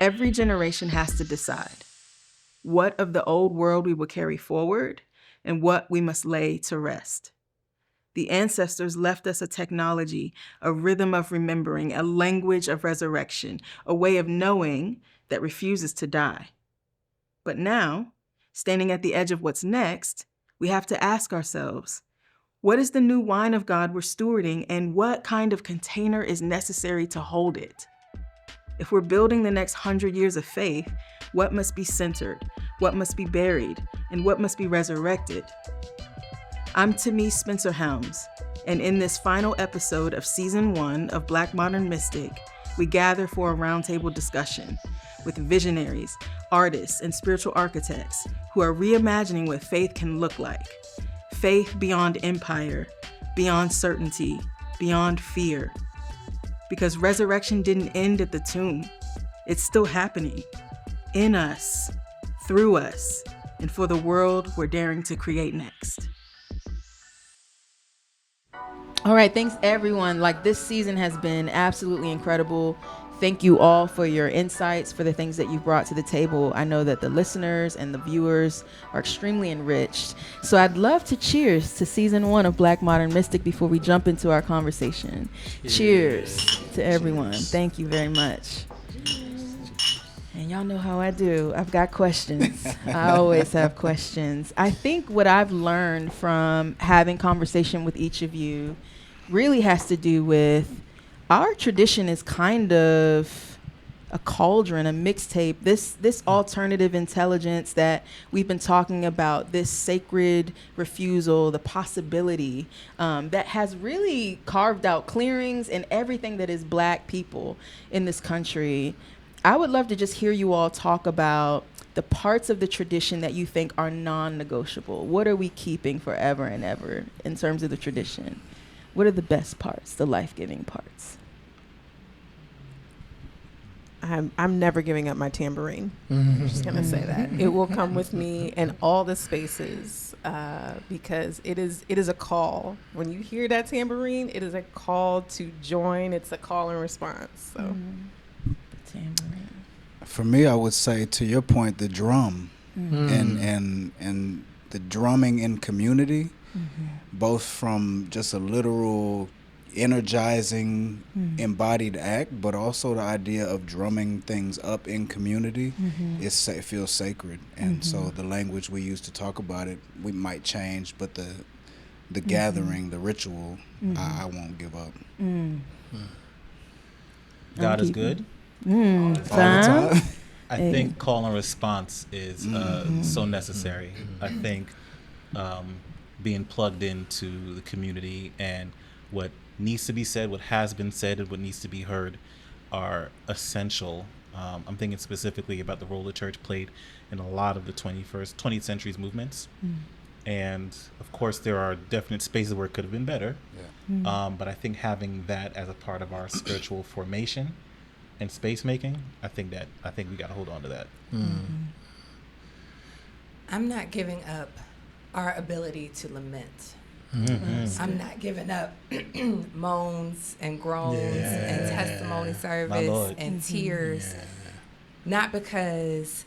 Every generation has to decide what of the old world we will carry forward and what we must lay to rest. The ancestors left us a technology, a rhythm of remembering, a language of resurrection, a way of knowing that refuses to die. But now, standing at the edge of what's next, we have to ask ourselves, what is the new wine of God we're stewarding, and what kind of container is necessary to hold it? If we're building the next 100 years of faith, what must be centered, what must be buried, and what must be resurrected? I'm Tamie Spencer-Helms, and in this final episode of Season 1 of Black Modern Mystic, we gather for a roundtable discussion with visionaries, artists, and spiritual architects who are reimagining what faith can look like. Faith beyond empire, beyond certainty, beyond fear. Because resurrection didn't end at the tomb. It's still happening. In us, through us, and for the world we're daring to create next. All right, thanks everyone. This season has been absolutely incredible. Thank you all for your insights, for the things that you've brought to the table. I know that the listeners and the viewers are extremely enriched. So I'd love to cheers to Season 1 of Black Modern Mystic before we jump into our conversation. Cheers to everyone. Thank you very much. And y'all know how I do. I've got questions. I always have questions. I think what I've learned from having conversation with each of you really has to do with our tradition is kind of a cauldron, a mixtape, this alternative intelligence that we've been talking about, this sacred refusal, the possibility that has really carved out clearings in everything that is Black people in this country. I would love to just hear you all talk about the parts of the tradition that you think are non-negotiable. What are we keeping forever and ever in terms of the tradition? What are the best parts, the life-giving parts? I'm never giving up my tambourine. I'm just going to say that. It will come with me in all the spaces because it is a call. When you hear that tambourine, it is a call to join. It's a call and response. So, Tambourine. For me, I would say, to your point, the drum and the drumming in community, both from just a literal energizing embodied act, but also the idea of drumming things up in community, it feels sacred. And so the language we use to talk about it, we might change, but the gathering, the ritual, I won't give up. God is good. All the time. I think call and response is so necessary. I think being plugged into the community and what needs to be said, what has been said, and what needs to be heard are essential. I'm thinking specifically about the role the church played in a lot of the 20th century's movements. And of course, there are definite spaces where it could have been better. But I think having that as a part of our spiritual formation and space making, I think we got to hold on to that. I'm not giving up our ability to lament. I'm not giving up moans and groans and testimony service and tears, not because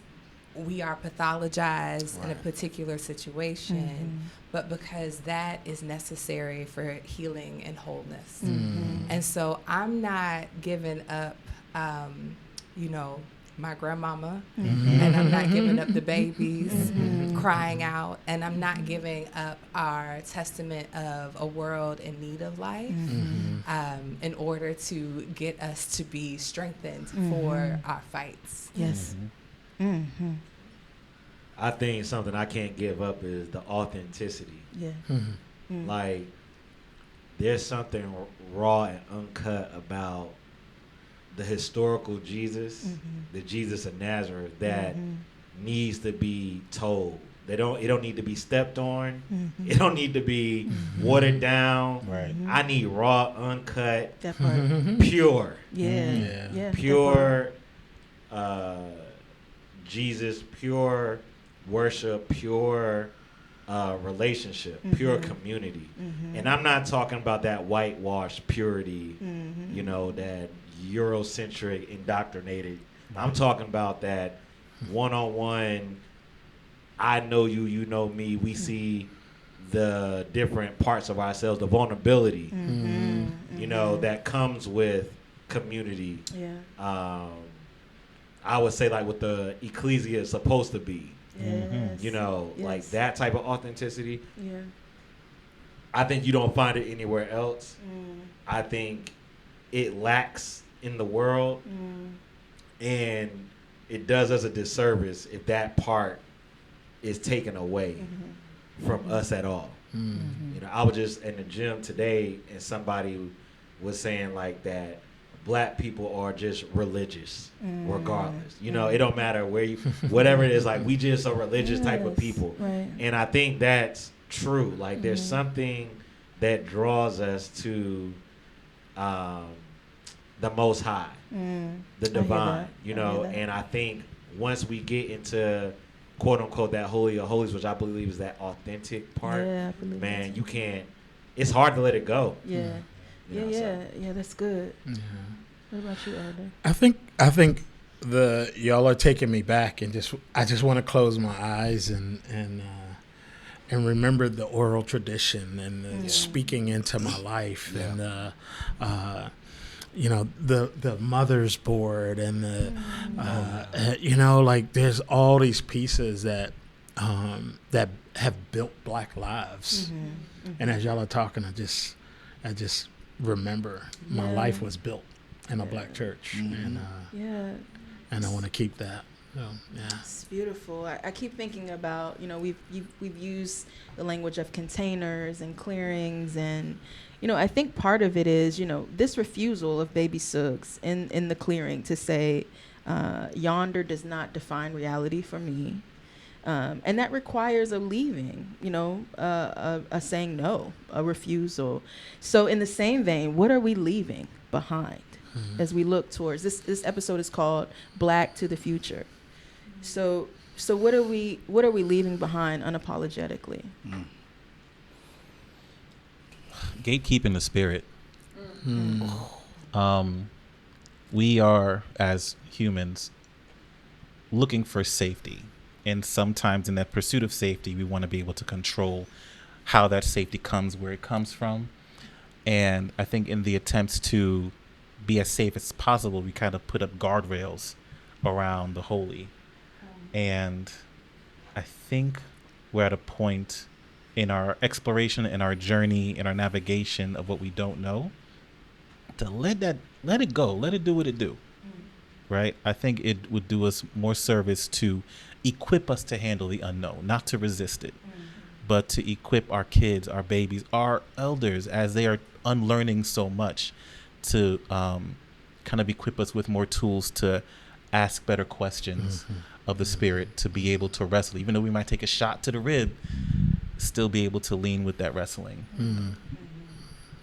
we are pathologized in a particular situation, but because that is necessary for healing and wholeness. And so I'm not giving up, my grandmama, and I'm not giving up the babies crying out, and I'm not giving up our testament of a world in need of life in order to get us to be strengthened for our fights. Yes. I think something I can't give up is the authenticity. Like, there's something raw and uncut about the historical Jesus, the Jesus of Nazareth, that needs to be told. It don't need to be stepped on. It don't need to be watered down. Right. I need raw, uncut, That part. pure. Yeah. Pure Jesus, pure worship, pure relationship, pure community. And I'm not talking about that whitewashed purity, that Eurocentric, indoctrinated I'm talking about that one-on-one, I know you, you know me. We see the different parts of ourselves, the vulnerability, you know, that comes with community. Yeah. I would say like what the ecclesia is supposed to be. Yes. You know, like Yes. that type of authenticity. Yeah. I think you don't find it anywhere else. I think it lacks in the world, and it does us a disservice if that part is taken away from us at all. You know, I was just in the gym today, and somebody was saying like that black people are just religious regardless. You know, it don't matter where you, whatever it is, like we just a religious type of people. Right. And I think that's true. Like there's something that draws us to the Most High, the divine, you know. And I think once we get into quote unquote that holy of holies, which I believe is that authentic part, Yeah, I believe man, that you can't. It's hard to let it go. Yeah. You know, Yeah. That's good. What about you, Elder? I think y'all are taking me back, and I just want to close my eyes and remember the oral tradition and the speaking into my life and you know, the mother's board and the you know, like there's all these pieces that have built Black lives. And as y'all are talking, I just remember my life was built in a Black church, and I want to keep that. So, yeah, it's beautiful. I keep thinking about, you know, we've used the language of containers and clearings, and you know, I think part of it is, you know, this refusal of baby Suggs in the clearing to say, yonder does not define reality for me. And that requires a leaving, you know, a saying no, a refusal. So in the same vein, what are we leaving behind as we look towards this episode is called Black to the Future. So what are we leaving behind unapologetically? Gatekeeping the spirit. We are, as humans, looking for safety. And sometimes in that pursuit of safety, we want to be able to control how that safety comes, where it comes from. And I think in the attempts to be as safe as possible, we kind of put up guardrails around the holy. And I think we're at a point in our exploration, in our journey, in our navigation of what we don't know, to let it go, let it do what it do. Right? I think it would do us more service to equip us to handle the unknown, not to resist it, but to equip our kids, our babies, our elders, as they are unlearning so much, to kind of equip us with more tools to ask better questions of the spirit, to be able to wrestle, even though we might take a shot to the rib, still be able to lean with that wrestling.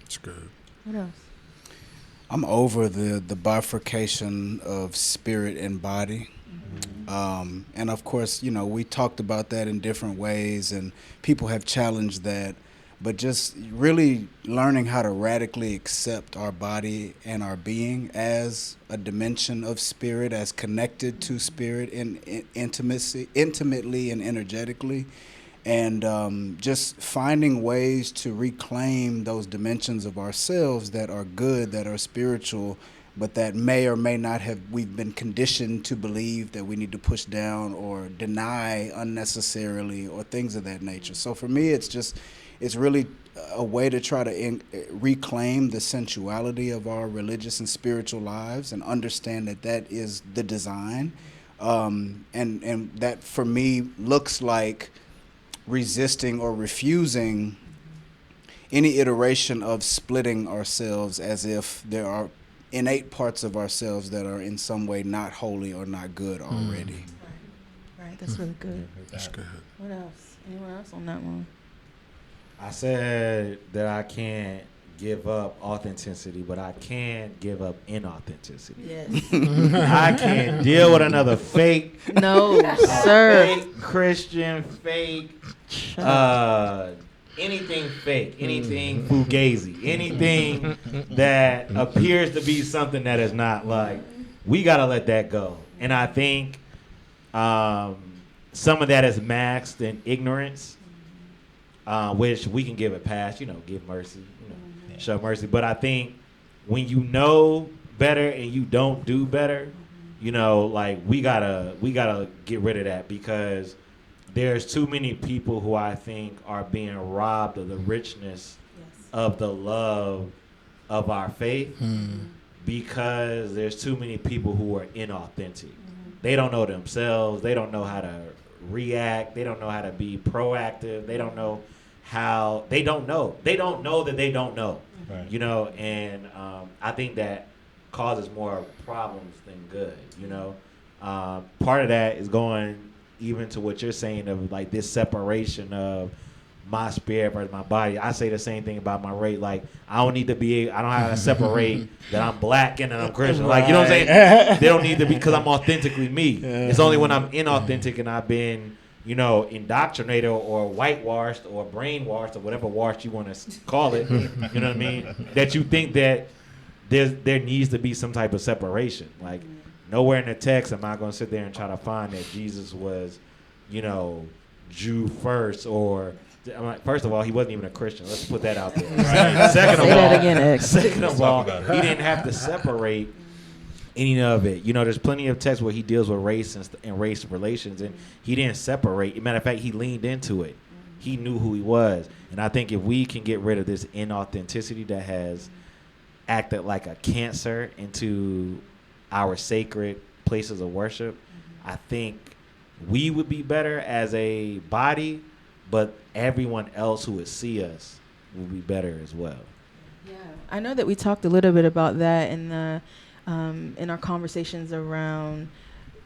It's good. What else? I'm over the bifurcation of spirit and body. And of course, you know, we talked about that in different ways, and people have challenged that, but just really learning how to radically accept our body and our being as a dimension of spirit, as connected to spirit in intimately and energetically, and just finding ways to reclaim those dimensions of ourselves that are good, that are spiritual, but that may or may not have, we've been conditioned to believe that we need to push down or deny unnecessarily, or things of that nature. So for me, it's really a way to try to reclaim the sensuality of our religious and spiritual lives, and understand that is the design. And that for me looks like resisting or refusing any iteration of splitting ourselves, as if there are innate parts of ourselves that are in some way not holy or not good already. Right. That's really good. That's good. What else? Anyone else on that one? I said that I can't give up authenticity, but I can't give up inauthenticity. Yes. I can't deal with another fake, No, sir. fake Christian, fake, anything fake, anything fugazi, anything that appears to be something that is not. Like, we gotta let that go. And I think some of that is masked in ignorance, which we can give it past, give mercy, show mercy. But I think when you know better and you don't do better, like we gotta get rid of that, because there's too many people who I think are being robbed of the richness of the love of our faith, because there's too many people who are inauthentic. They don't know themselves. They don't know how to react. They don't know how to be proactive. They don't know how. They don't know. They don't know that they don't know. Right. And I think that causes more problems than good. Part of that is going even to what you're saying of like this separation of my spirit versus my body. I say the same thing about my race. Like, I don't have to separate that I'm black and that I'm Christian. Like, you know what I'm saying? They don't need to be, because I'm authentically me. It's only when I'm inauthentic and I've been, indoctrinated or whitewashed or brainwashed or whatever wash you want to call it, you know what I mean, that you think that there needs to be some type of separation. Like, nowhere in the text am I going to sit there and try to find that Jesus was, Jew first, or first of all, he wasn't even a Christian. Let's put that out there. Right? Second of all, he didn't have to separate any of it. There's plenty of texts where he deals with race and race relations, and he didn't separate. Matter of fact, he leaned into it. He knew who he was. And I think if we can get rid of this inauthenticity that has acted like a cancer into our sacred places of worship, I think we would be better as a body, but everyone else who would see us will be better as well. Yeah, I know that we talked a little bit about that in our conversations around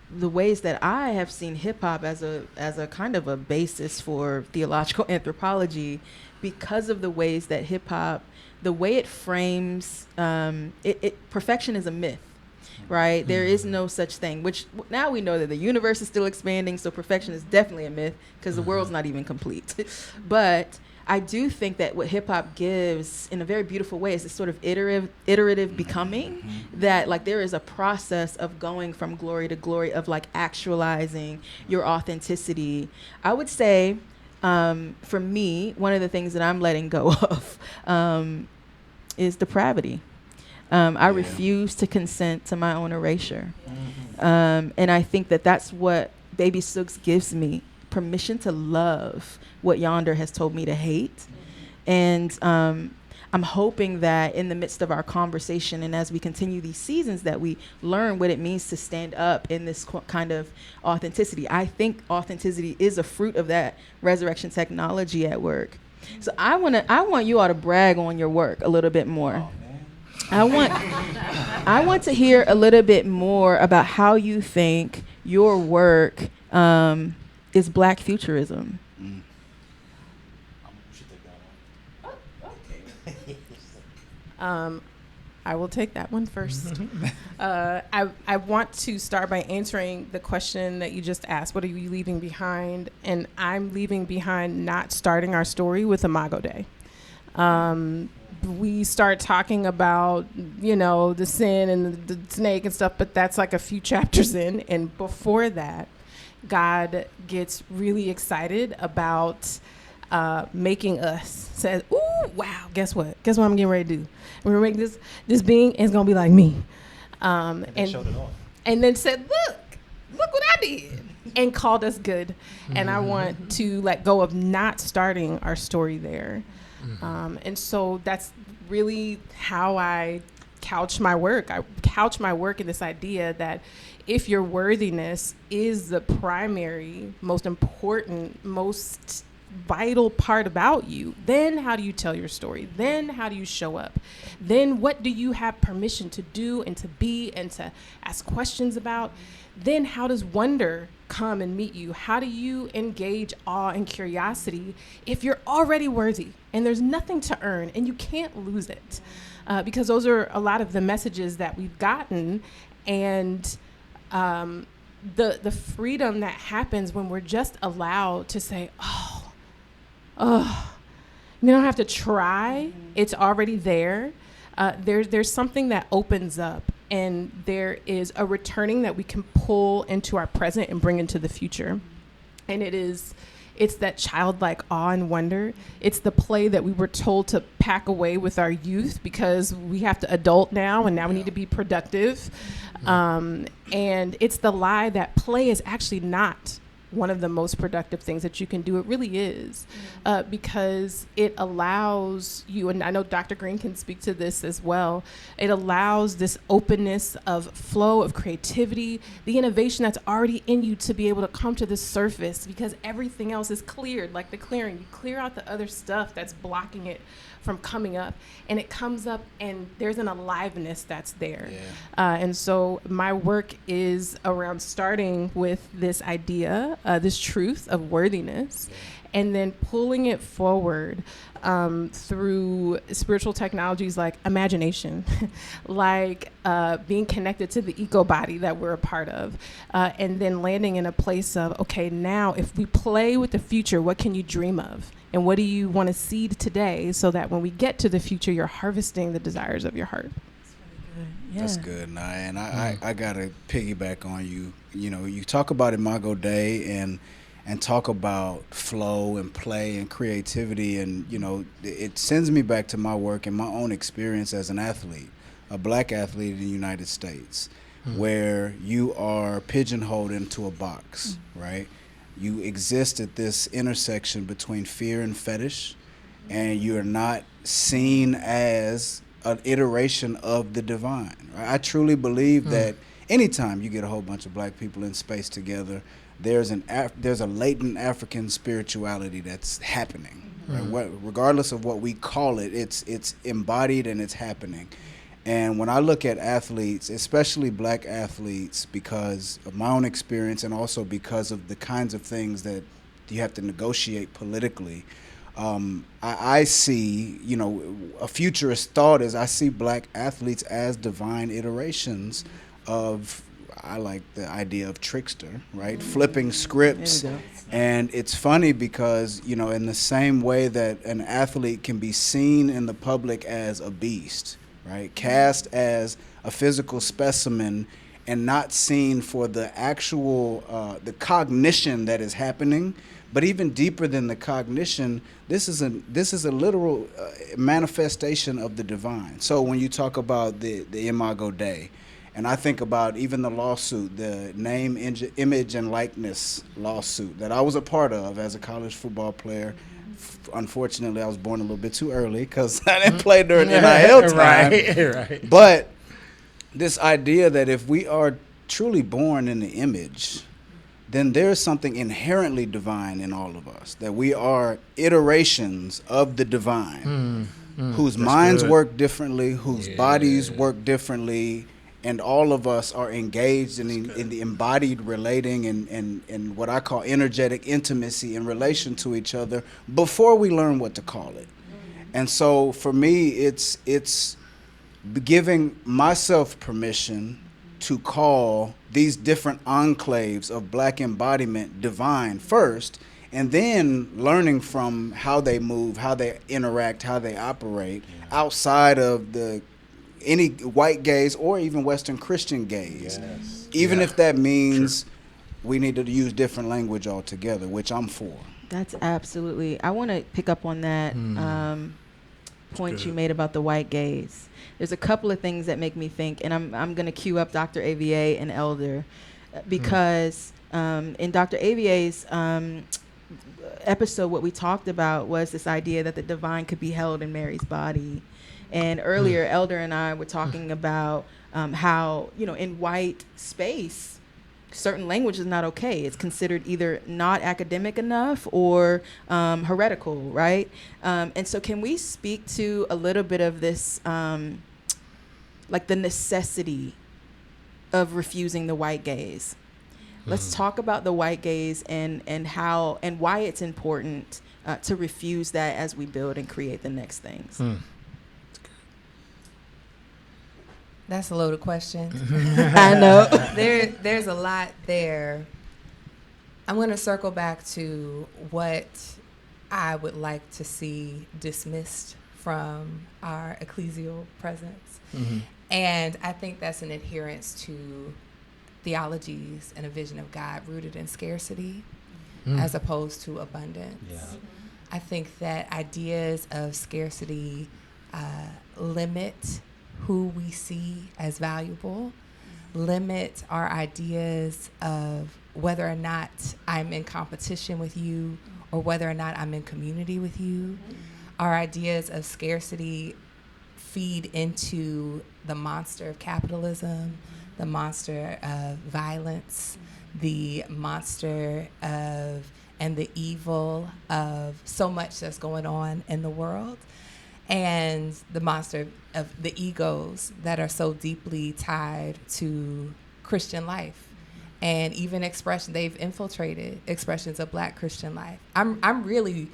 the ways that I have seen hip hop as a kind of a basis for theological anthropology, because of the ways that hip hop, the way it frames, perfection is a myth. Right? There is no such thing, which now we know that the universe is still expanding, so perfection is definitely a myth, because the world's not even complete. But I do think that what hip hop gives in a very beautiful way is this sort of iterative becoming, that like there is a process of going from glory to glory, of like actualizing your authenticity. I would say, for me, one of the things that I'm letting go of is depravity. I refuse to consent to my own erasure. And I think that that's what Baby Suggs gives me, permission to love what Yonder has told me to hate. And I'm hoping that in the midst of our conversation, and as we continue these seasons, that we learn what it means to stand up in this kind of authenticity. I think authenticity is a fruit of that resurrection technology at work. So I want you all to brag on your work a little bit more. I want to hear a little bit more about how you think your work is Black futurism. I will take that one first. I want to start by answering the question that you just asked. What are you leaving behind? And I'm leaving behind not starting our story with Imago Dei. We start talking about, the sin and the snake and stuff, but that's like a few chapters in. And before that, God gets really excited about making us. Says, ooh, wow, guess what? Guess what I'm getting ready to do? We're going to make this being, and it's going to be like me. And showed it off. And then said, look what I did. And called us good. And I want to let go of not starting our story there. And so that's really how I couch my work. I couch my work in this idea that if your worthiness is the primary, most important, most vital part about you, then how do you tell your story? Then how do you show up? Then what do you have permission to do and to be and to ask questions about? Then how does wonder come and meet you? How do you engage awe and curiosity if you're already worthy and there's nothing to earn and you can't lose it? Because those are a lot of the messages that we've gotten, and the freedom that happens when we're just allowed to say, you don't have to try. It's already there. There's something that opens up and there is a returning that we can pull into our present and bring into the future. And it's that childlike awe and wonder. It's the play that we were told to pack away with our youth because we have to adult now, and now we need to be productive. And it's the lie that play is actually not one of the most productive things that you can do. It really is, because it allows you, and I know Dr. Green can speak to this as well, it allows this openness of flow, of creativity, the innovation that's already in you to be able to come to the surface, because everything else is cleared, like the clearing. You clear out the other stuff that's blocking it from coming up, and it comes up, and there's an aliveness that's there. And so my work is around starting with this idea, this truth of worthiness, and then pulling it forward through spiritual technologies like imagination, like being connected to the eco body that we're a part of, and then landing in a place of, okay, now if we play with the future, what can you dream of? And what do you want to seed today, so that when we get to the future, you're harvesting the desires of your heart? That's good, Naya. And I got to piggyback on you. You know, you talk about Imago Dei and talk about flow and play and creativity. And, you know, it sends me back to my work and my own experience as an athlete, a black athlete in the United States, where you are pigeonholed into a box, right? You exist at this intersection between fear and fetish, and you're not seen as an iteration of the divine. Right? I truly believe that anytime you get a whole bunch of black people in space together, there's a latent African spirituality that's happening. Right? Regardless of what we call it, it's embodied and it's happening. And when I look at athletes, especially black athletes, because of my own experience and also because of the kinds of things that you have to negotiate politically, I see, you know, a futurist thought is I see black athletes as divine iterations of, I like the idea of trickster, right? Flipping scripts. And it's funny because, you know, in the same way that an athlete can be seen in the public as a beast, right? Cast as a physical specimen and not seen for the actual, the cognition that is happening. But even deeper than the cognition, this is a literal manifestation of the divine. So when you talk about the Imago Dei, and I think about even the lawsuit, the name, image, and likeness lawsuit that I was a part of as a college football player. Unfortunately, I was born a little bit too early because I didn't play during NIL time. Right. But this idea that if we are truly born in the image, then there's something inherently divine in all of us, that we are iterations of the divine, whose minds work differently, whose bodies work differently, and all of us are engaged in the embodied relating and what I call energetic intimacy in relation to each other before we learn what to call it. And so for me, it's giving myself permission to call these different enclaves of black embodiment divine first, and then learning from how they move, how they interact, how they operate outside of any white gaze or even Western Christian gaze, even if that means we need to use different language altogether, which I'm for. That's absolutely. I want to pick up on that point you made about the white gaze. There's a couple of things that make me think, and I'm going to cue up Dr. AVA and Elder, because in Dr. AVA's episode, what we talked about was this idea that the divine could be held in Mary's body. And earlier, Elder and I were talking about how, you know, in white space, certain language is not okay. It's considered either not academic enough or heretical, right? And so can we speak to a little bit of this, like the necessity of refusing the white gaze? Let's talk about the white gaze and how and why it's important to refuse that as we build and create the next things. That's a loaded question. I know. There's a lot there. I'm going to circle back to what I would like to see dismissed from our ecclesial presence. And I think that's an adherence to theologies and a vision of God rooted in scarcity as opposed to abundance. Yeah. I think that ideas of scarcity limit who we see as valuable, limit our ideas of whether or not I'm in competition with you or whether or not I'm in community with you. Our ideas of scarcity feed into the monster of capitalism, the monster of violence, the monster of and the evil of so much that's going on in the world, and the monster of the egos that are so deeply tied to Christian life. And even they've infiltrated expressions of Black Christian life. I'm really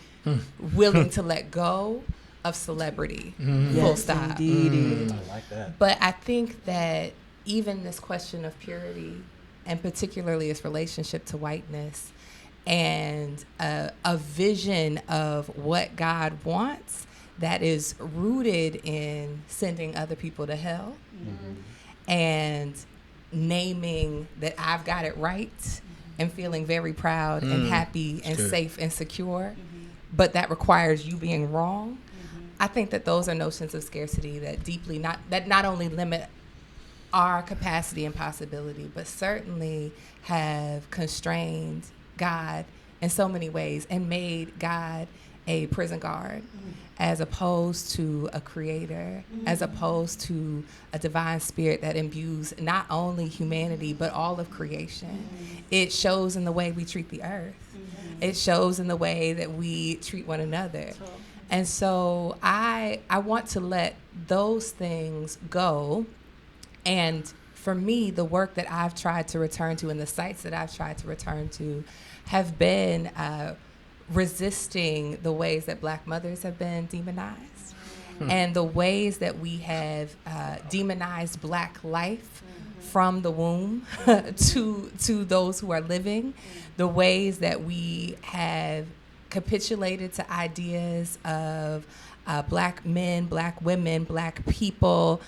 willing to let go of celebrity, full stop. Indeed. I like that. But I think that even this question of purity, and particularly its relationship to whiteness, and a vision of what God wants that is rooted in sending other people to hell and naming that I've got it right and feeling very proud and happy and safe and secure, but that requires you being wrong. I think that those are notions of scarcity that not only limit our capacity and possibility, but certainly have constrained God in so many ways and made God a prison guard as opposed to a creator, as opposed to a divine spirit that imbues not only humanity but all of creation. It shows in the way we treat the earth. It shows in the way that we treat one another. And so I want to let those things go. And for me, the work that I've tried to return to and the sites that I've tried to return to have been resisting the ways that Black mothers have been demonized and the ways that we have demonized Black life from the womb to those who are living, the ways that we have capitulated to ideas of Black men, Black women, Black people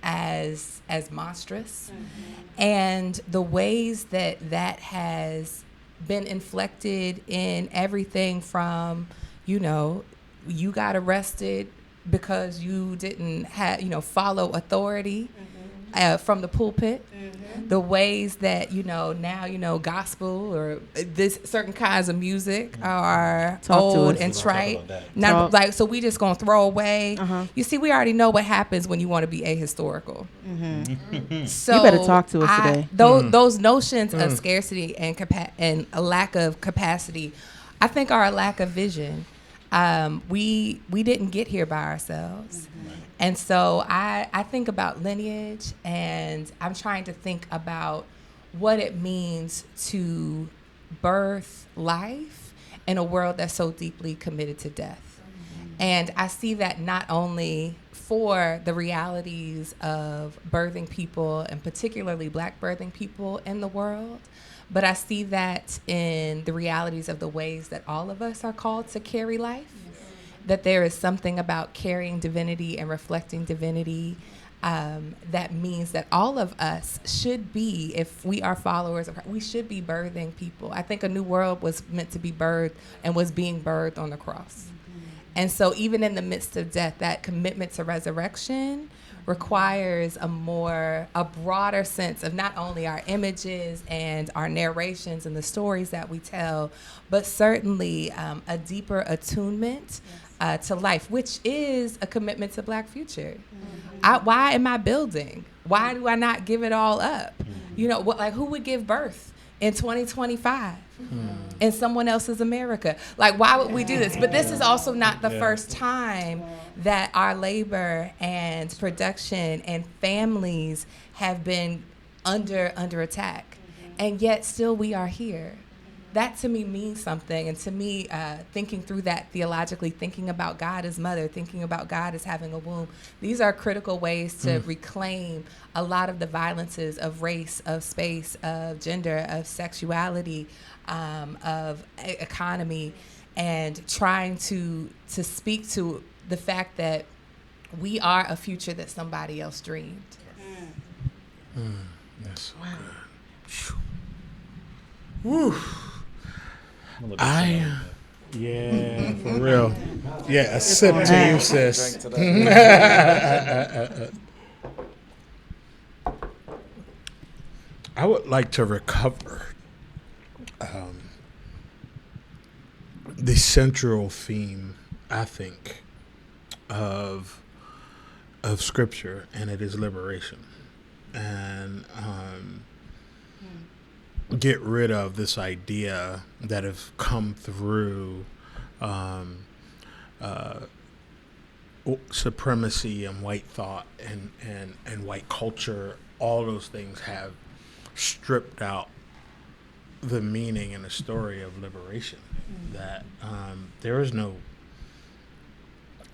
as monstrous, and the ways that has been inflected in everything from, you got arrested because you didn't follow authority from the pulpit. The ways that now gospel or this certain kinds of music are old and trite. Not like, so we just gonna throw away. You see, we already know what happens when you want to be ahistorical. So You better talk to us today. Those notions of scarcity and a lack of capacity, I think, are a lack of vision. We didn't get here by ourselves. And so I think about lineage, and I'm trying to think about what it means to birth life in a world that's so deeply committed to death. And I see that not only for the realities of birthing people, and particularly Black birthing people in the world, but I see that in the realities of the ways that all of us are called to carry life. That there is something about carrying divinity and reflecting divinity that means that all of us should be, if we are followers of Christ, we should be birthing people. I think a new world was meant to be birthed and was being birthed on the cross. And so even in the midst of death, that commitment to resurrection requires a broader sense of not only our images and our narrations and the stories that we tell, but certainly a deeper attunement to life, which is a commitment to Black future. Why am I building? Why do I not give it all up? Who would give birth in 2025 in someone else's America? Like, why would we do this? But this is also not the first time that our labor and production and families have been under attack. And yet still we are here. That to me means something. And to me, thinking through that theologically, thinking about God as mother, thinking about God as having a womb, these are critical ways to reclaim a lot of the violences of race, of space, of gender, of sexuality, of economy, and trying to speak to the fact that we are a future that somebody else dreamed. That's so good. Woo. Yeah, for real. Yeah, a sip to you, sis. I would like to recover the central theme, I think, of Scripture, and it is liberation. And get rid of this idea that have come through supremacy and white thought and white culture. All those things have stripped out the meaning and the story of liberation. That there is no,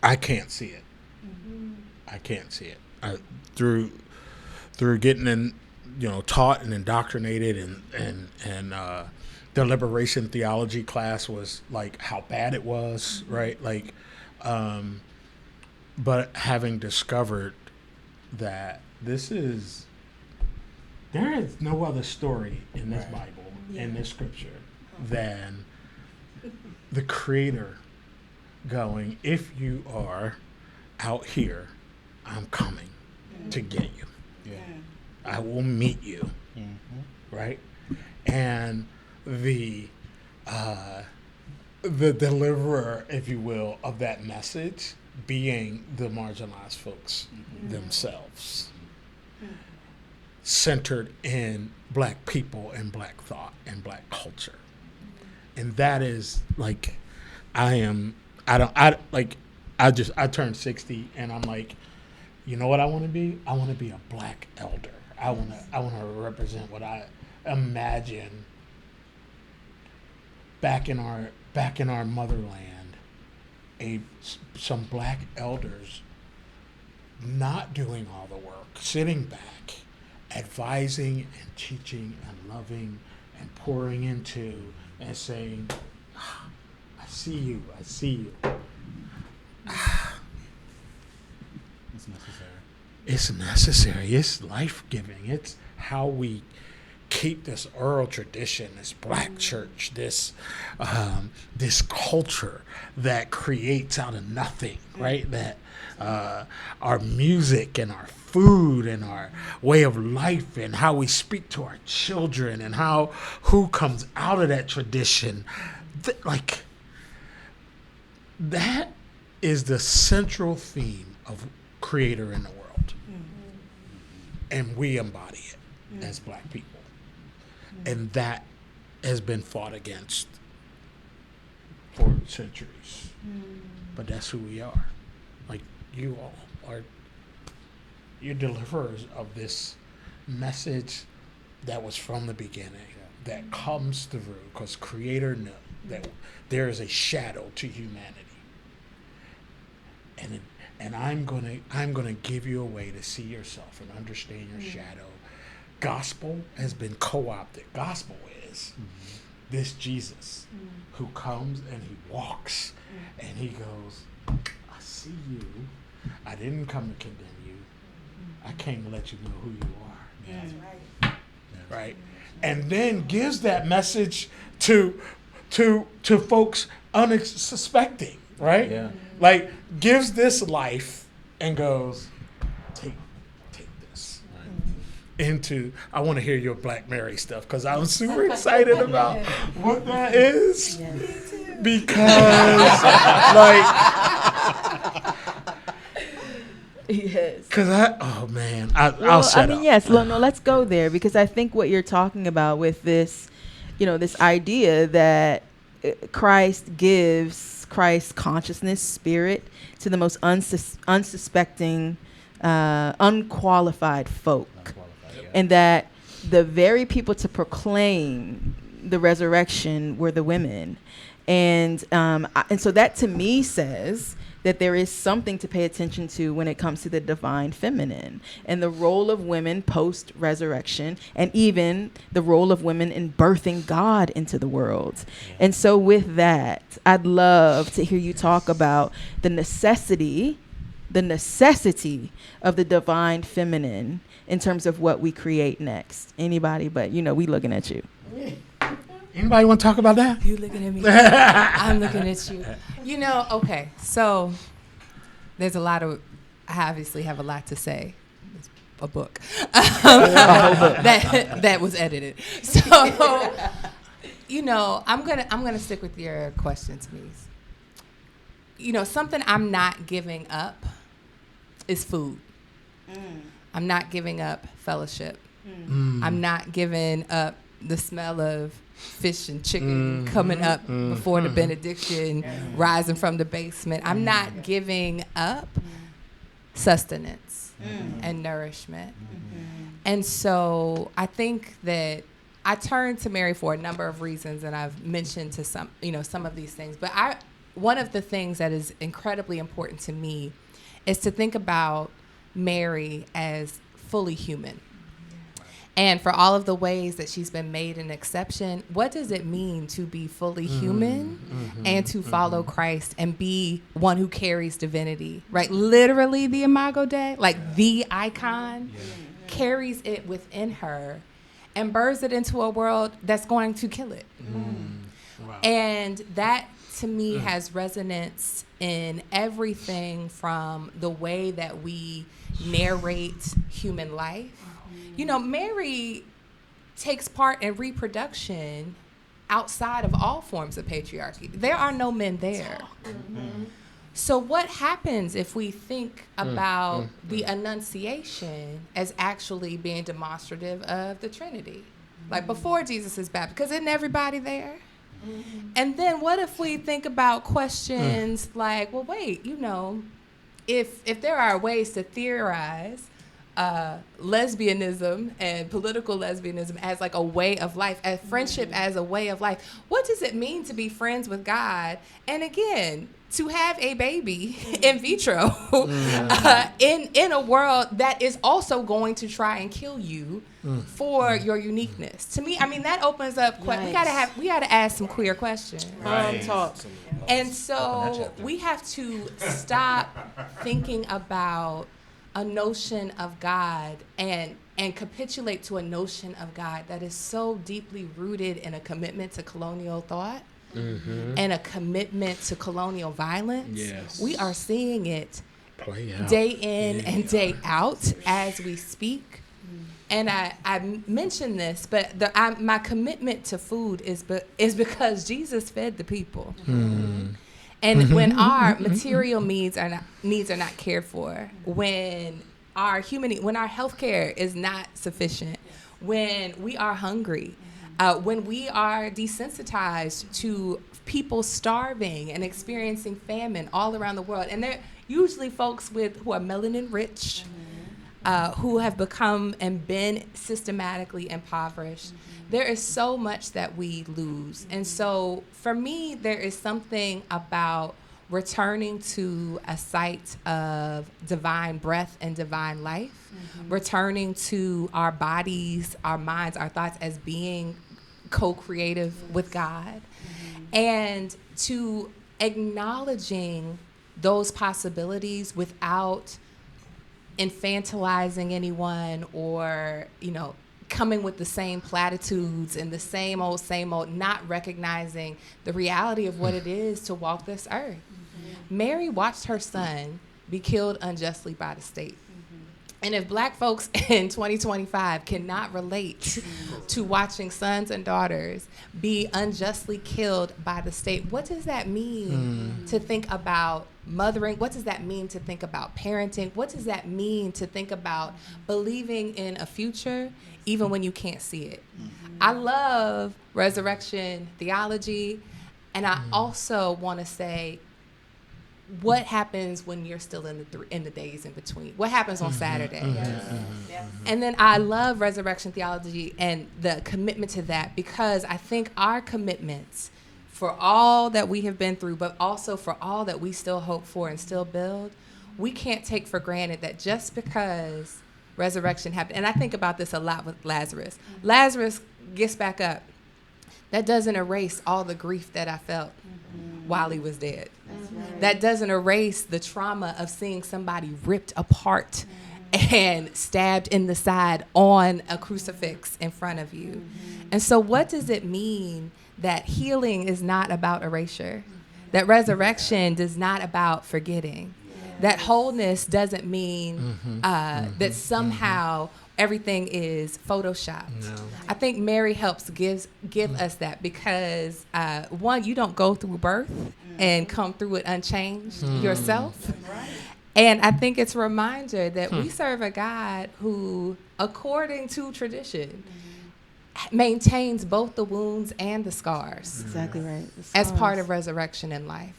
I can't see it. I can't see it. Through getting taught and indoctrinated, and the liberation theology class was like how bad it was, right? Like, but having discovered that there is no other story in this Bible, in this scripture, than the Creator going, if you are out here, I'm coming to get you. Yeah. I will meet you, right? And the deliverer, if you will, of that message being the marginalized folks themselves, centered in Black people and Black thought and Black culture. And that is like, I turned 60 and I'm like, you know what I want to be? I want to be a Black elder. I want to represent what I imagine back in our motherland, some Black elders not doing all the work, sitting back, advising and teaching and loving and pouring into and saying, I see you. It's necessary. It's necessary. It's life-giving. It's how we keep this oral tradition, this Black church, this culture that creates out of nothing, right? That our music and our food and our way of life and how we speak to our children and who comes out of that tradition, that is the central theme of Creator in the world. And we embody it as Black people. And that has been fought against for centuries. But that's who we are. Like, you all are, you're deliverers of this message that was from the beginning, that comes through, because Creator knew that there is a shadow to humanity. And I'm gonna give you a way to see yourself and understand your shadow. Gospel has been co-opted. Gospel is this Jesus who comes and he walks and he goes, I see you. I didn't come to condemn you. I came to let you know who you are. That's right. Right? And then gives that message to folks unsuspecting, right? Yeah. Like, gives this life and goes, take this into. I want to hear your Black Mary stuff because I'm super excited about what that is. Because, Yes. Because I'll set up. Yes. No, let's go there, because I think what you're talking about with this, this idea that Christ gives Christ's consciousness, spirit, to the most unsuspecting, unqualified folk. And that the very people to proclaim the resurrection were the women. And so that to me says that there is something to pay attention to when it comes to the divine feminine and the role of women post-resurrection, and even the role of women in birthing God into the world. And so with that, I'd love to hear you talk about the necessity the necessity of the divine feminine in terms of what we create next. Anybody? But, we looking at you. Anybody want to talk about that? You looking at me. I'm looking at you. Okay. So there's I obviously have a lot to say. It's a book. That was edited. So, I'm gonna stick with your question, Tamie. Something I'm not giving up is food. I'm not giving up fellowship. I'm not giving up the smell of fish and chicken coming up before the benediction, rising from the basement. I'm not giving up sustenance and nourishment. And so I think that I turned to Mary for a number of reasons, and I've mentioned to some of these things. But one of the things that is incredibly important to me is to think about Mary as fully human. And for all of the ways that she's been made an exception, what does it mean to be fully human and to follow Christ and be one who carries divinity, right? Literally the Imago Dei, like the icon, carries it within her and births it into a world that's going to kill it. Wow. And that, to me, has resonance in everything from the way that we narrate human life. Mary takes part in reproduction outside of all forms of patriarchy. There are no men there. So what happens if we think about the Annunciation as actually being demonstrative of the Trinity? Like before Jesus is baptized, because isn't everybody there? And then what if we think about questions like, well, wait, if there are ways to theorize lesbianism and political lesbianism as like a way of life, as friendship as a way of life, what does it mean to be friends with God? And again, to have a baby in vitro in a world that is also going to try and kill you for your uniqueness. To me, that opens up. We gotta ask some queer questions. Talk. And so we have to stop thinking about a notion of God and capitulate to a notion of God that is so deeply rooted in a commitment to colonial thought and a commitment to colonial violence. Yes. We are seeing it play out day in and day out as we speak. And I mentioned this, but my commitment to food is because Jesus fed the people. And when our material needs are not cared for, when our healthcare is not sufficient, when we are hungry, when we are desensitized to people starving and experiencing famine all around the world, and they're usually folks who are melanin rich, who have become and been systematically impoverished. There is so much that we lose. And so for me, there is something about returning to a site of divine breath and divine life, returning to our bodies, our minds, our thoughts as being co-creative with God, and to acknowledging those possibilities without infantilizing anyone or, coming with the same platitudes and the same old, not recognizing the reality of what it is to walk this earth. Mary watched her son be killed unjustly by the state. And if Black folks in 2025 cannot relate to watching sons and daughters be unjustly killed by the state, what does that mean to think about mothering? What does that mean to think about parenting? What does that mean to think about believing in a future even when you can't see it? I love resurrection theology, and I also want to say, what happens when you're still in the days in between? What happens on Saturday? And then I love resurrection theology and the commitment to that, because I think our commitments for all that we have been through, but also for all that we still hope for and still build, we can't take for granted that just because resurrection happened. And I think about this a lot with Lazarus. Lazarus gets back up. that doesn't erase all the grief that I felt while he was dead. That doesn't erase the trauma of seeing somebody ripped apart and stabbed in the side on a crucifix in front of you. And so what does it mean that healing is not about erasure? That resurrection is not about forgetting? That wholeness doesn't mean that somehow everything is photoshopped. No. I think Mary helps give us that because, one, you don't go through birth and come through it unchanged yourself. And I think it's a reminder that we serve a God who, according to tradition, maintains both the wounds and the scars. Exactly right. As part of resurrection in life.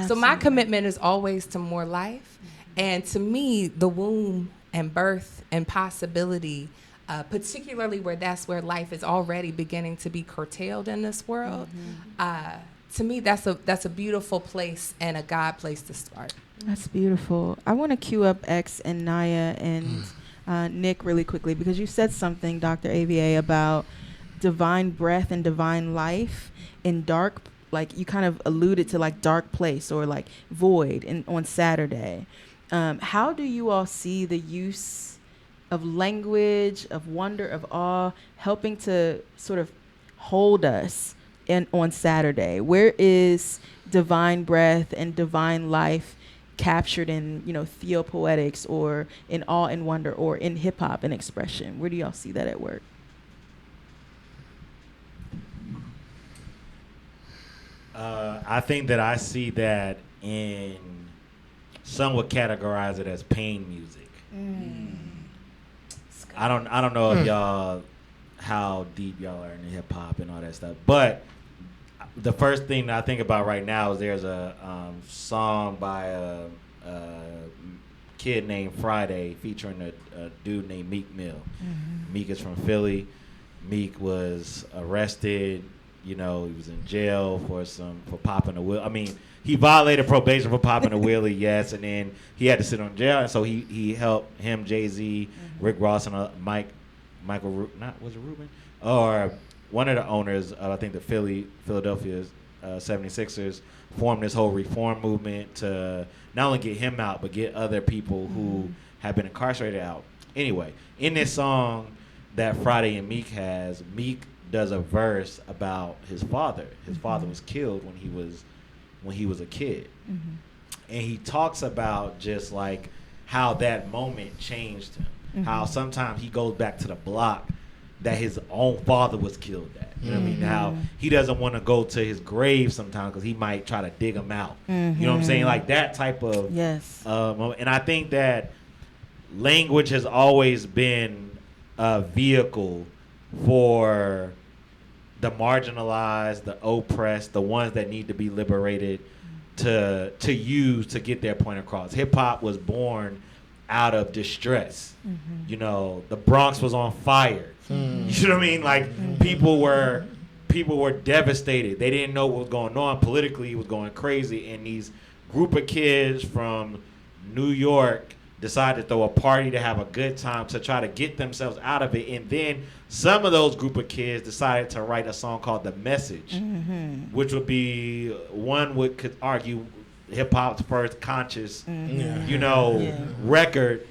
So my commitment is always to more life. And to me, the womb and birth and possibility, particularly where that's where life is already beginning to be curtailed in this world, to me, that's a beautiful place and a God place to start. That's beautiful. I want to cue up X and Naya and Nick really quickly because you said something, Dr. AVA, about divine breath and divine life in dark, like you kind of alluded to like dark place or like void on Saturday. How do you all see the use of language, of wonder, of awe, helping to sort of hold us on Saturday? Where is divine breath and divine life captured in, theopoetics or in awe and wonder or in hip hop and expression? Where do y'all see that at work? I think that I see that in, some would categorize it as pain music. I don't know if y'all, how deep y'all are in hip hop and all that stuff, but the first thing I think about right now is there's a song by a kid named Friday featuring a dude named Meek Mill. Meek is from Philly. Meek was arrested. He was in jail for popping a wheel. I mean, he violated probation for popping a wheelie, yes, and then he had to sit on jail. And so he helped him, Jay-Z, Rick Ross, and Michael, was it Rubin? Or one of the owners of, I think, the Philadelphia 76ers formed this whole reform movement to not only get him out, but get other people who have been incarcerated out. Anyway, in this song that Friday and Meek has, Meek does a verse about his father. His father was killed when he was a kid. And he talks about just like how that moment changed him. How sometimes he goes back to the block that his own father was killed at. You know what I mean? How he doesn't want to go to his grave sometimes because he might try to dig him out. You know what I'm saying? Like that type of moment. And I think that language has always been a vehicle for the marginalized, the oppressed, the ones that need to be liberated to use to get their point across. Hip hop was born out of distress. The Bronx was on fire. You know what I mean? Like people were devastated. They didn't know what was going on politically. It was going crazy, and these group of kids from New York decided to throw a party to have a good time to try to get themselves out of it. And then some of those group of kids decided to write a song called The Message, which would be, could argue hip-hop's first conscious, record.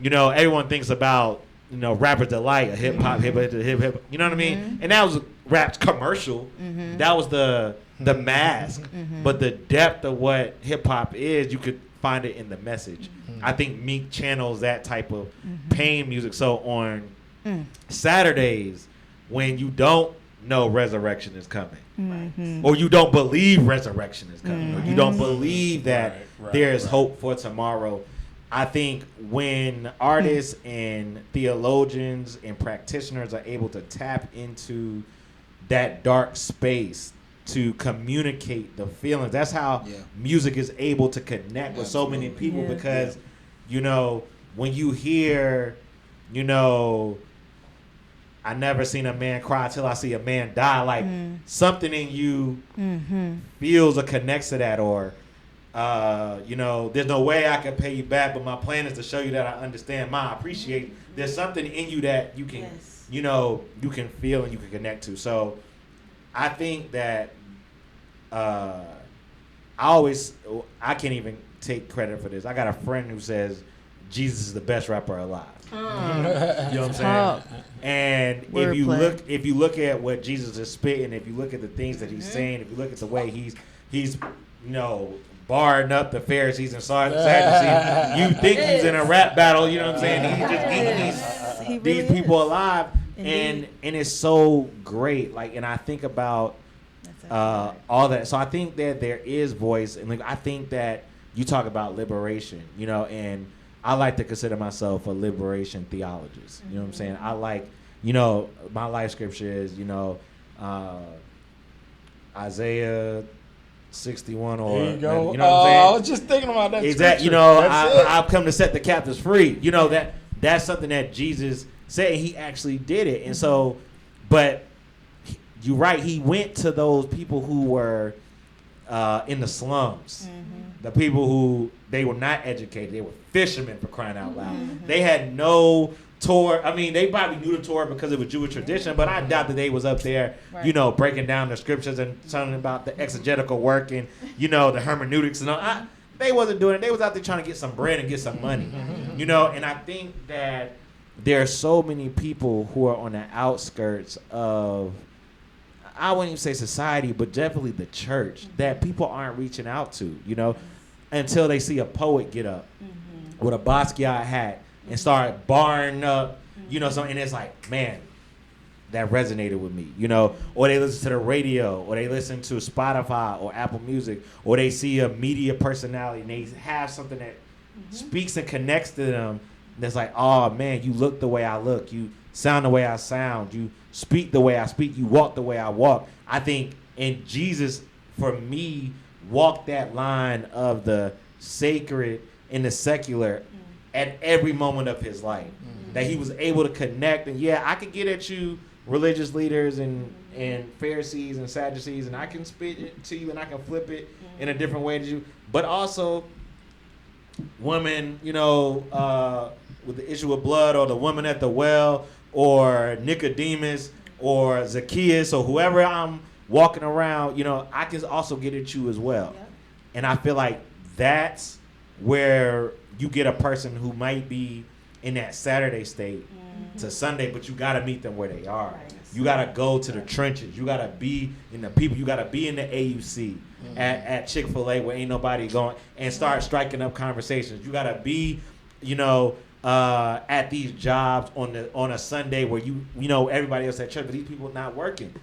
Everyone thinks about, Rapper's Delight, a hip-hop, hip, you know what I mean? And that was rap's commercial. That was the mask. But the depth of what hip-hop is, you could find it in The Message. I think Meek channels that type of pain music. So on Saturdays, when you don't know resurrection is coming, or you don't believe resurrection is coming, or you don't believe that there's hope for tomorrow, I think when artists and theologians and practitioners are able to tap into that dark space to communicate the feelings, that's how music is able to connect with so many people. Because when you hear, I never seen a man cry till I see a man die, like something in you feels or connects to that, or there's no way I can pay you back, but my plan is to show you that I understand, I appreciate. There's something in you that you can you can feel and you can connect to. So I think that I can't even take credit for this. I got a friend who says Jesus is the best rapper alive. You know what I'm saying? And if you look at what Jesus is spitting, if you look at the things that he's saying, if you look at the way he's barring up the Pharisees and Sadducees, you think he's in a rap battle. You know what I'm saying? He's just eating these people alive, and it's so great. Like, and I think about all that. So I think that there is voice, and like I think that you talk about liberation, and I like to consider myself a liberation theologist. You know what I'm saying? I like, my life scripture is, Isaiah 61 or there you go. You know what I'm saying? I was just thinking about that. Exactly. I've come to set the captives free. That's something that Jesus said. He actually did it. And so, but you're right. He went to those people who were in the slums, the people who they were not educated. They were fishermen, for crying out loud. They had no Torah. I mean, they probably knew the Torah because it was Jewish tradition, but I doubt that they was up there, breaking down the scriptures and telling about the exegetical work and, the hermeneutics and all. They wasn't doing it. They was out there trying to get some bread and get some money, and I think that there are so many people who are on the outskirts of, I wouldn't even say society, but definitely the church, that people aren't reaching out to, until they see a poet get up with a Basquiat hat and start barring up, something, and it's like, man, that resonated with me, or they listen to the radio, or they listen to Spotify or Apple Music, or they see a media personality and they have something that speaks and connects to them. That's like, oh man, you look the way I look, you sound the way I sound, you speak the way I speak, you walk the way I walk. I think, and Jesus, for me, walked that line of the sacred and the secular at every moment of his life. That he was able to connect. And yeah, I could get at you, religious leaders and Pharisees and Sadducees, and I can spit it to you and I can flip it in a different way to you. But also, women, with the issue of blood, or the woman at the well, or Nicodemus, or Zacchaeus, or whoever I'm walking around, I can also get at you as well. Yep. And I feel like that's where you get a person who might be in that Saturday state to Sunday, but you got to meet them where they are. Right. You got to go to the trenches. You got to be in the people. You got to be in the AUC at Chick-fil-A where ain't nobody going, and start striking up conversations. You got to be, at these jobs on a Sunday where everybody else at church, but these people not working.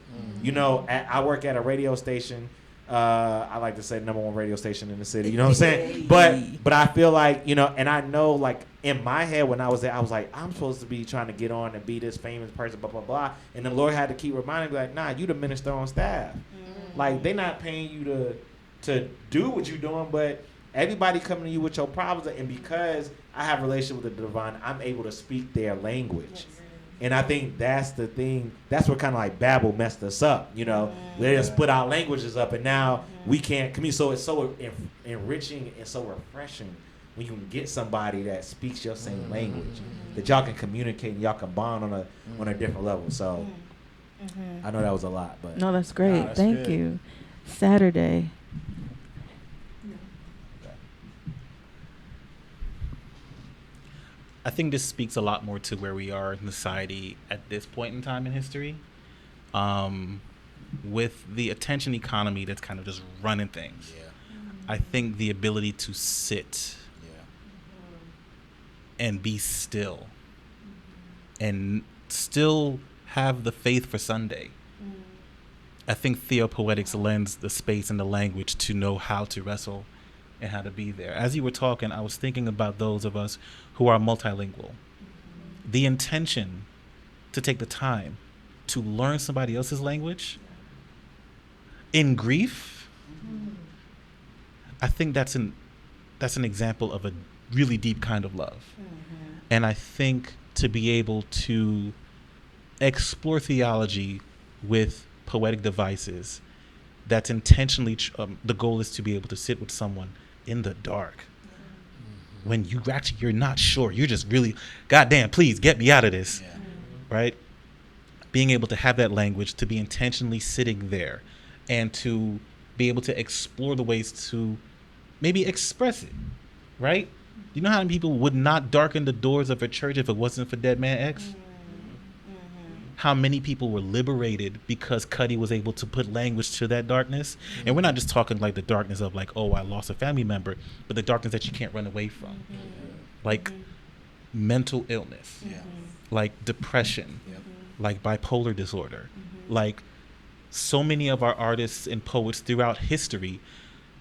I work at a radio station. I like to say #1 radio station in the city. You know what I'm saying? But I feel like, and I know, like, in my head when I was there, I was like, I'm supposed to be trying to get on and be this famous person, blah, blah, blah. And the Lord had to keep reminding me, like, nah, you the minister on staff. Like, they not paying you to do what you're doing, but everybody coming to you with your problems. And because I have a relationship with the divine, I'm able to speak their language. Yes. And I think that's the thing. That's what kind of like Babel messed us up. They just split our languages up, and now we can't communicate. So it's so enriching and so refreshing when you can get somebody that speaks your same language, that y'all can communicate and y'all can bond on a different level. So I know that was a lot, but no, that's great. That's Thank good. you. Saturday. I think this speaks a lot more to where we are in society at this point in time in history. With the attention economy that's kind of just running things. Yeah. I think the ability to sit and be still and still have the faith for Sunday. I think theopoetics lends the space and the language to know how to wrestle and how to be there. As you were talking, I was thinking about those of us who are multilingual. The intention to take the time to learn somebody else's language in grief, I think that's an example of a really deep kind of love. And I think to be able to explore theology with poetic devices, that's intentionally the goal is to be able to sit with someone in the dark when you're not sure, you're just really, goddamn, please get me out of this, right? being able to have that language, to be intentionally sitting there, and to be able to explore the ways to maybe express it, right? You know how many people would not darken the doors of a church if it wasn't for Dead Man X? How many people were liberated because Cuddy was able to put language to that darkness? And we're not just talking like the darkness of like, oh, I lost a family member, but the darkness that you can't run away from. Like mental illness, like depression, like bipolar disorder. Like so many of our artists and poets throughout history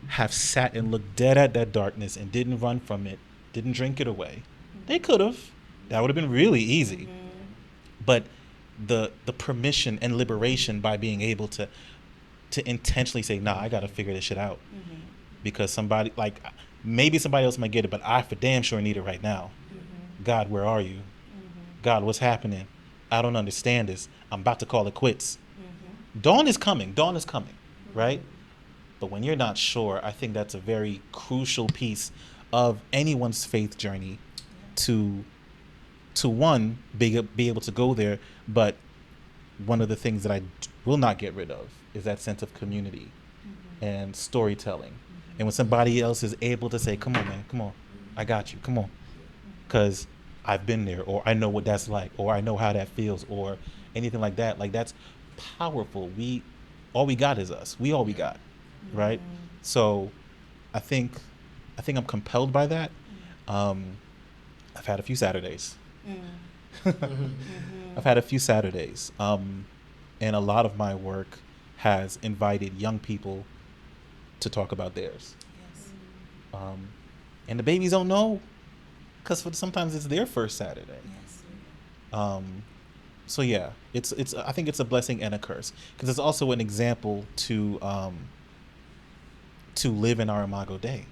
have sat and looked dead at that darkness and didn't run from it, didn't drink it away. They could have. That would have been really easy. But the permission and liberation by being able to intentionally say, nah, I got to figure this shit out. Because somebody, like, maybe somebody else might get it, but I for damn sure need it right now. God, where are you? God, what's happening? I don't understand this. I'm about to call it quits. Dawn is coming, right? But when you're not sure, I think that's a very crucial piece of anyone's faith journey to one, be able to go there. But one of the things that I will not get rid of is that sense of community and storytelling. And when somebody else is able to say, come on, man, come on, I got you, come on. Because I've been there, or I know what that's like, or I know how that feels, or anything like that. Like, that's powerful. All we got is us. We all we got, right? So I think I'm compelled by that. I've had a few Saturdays. I've had a few Saturdays. And a lot of my work has invited young people to talk about theirs. And the babies don't know, because sometimes it's their first Saturday. So yeah, it's I think it's a blessing and a curse, because it's also an example to live in our Imago Dei.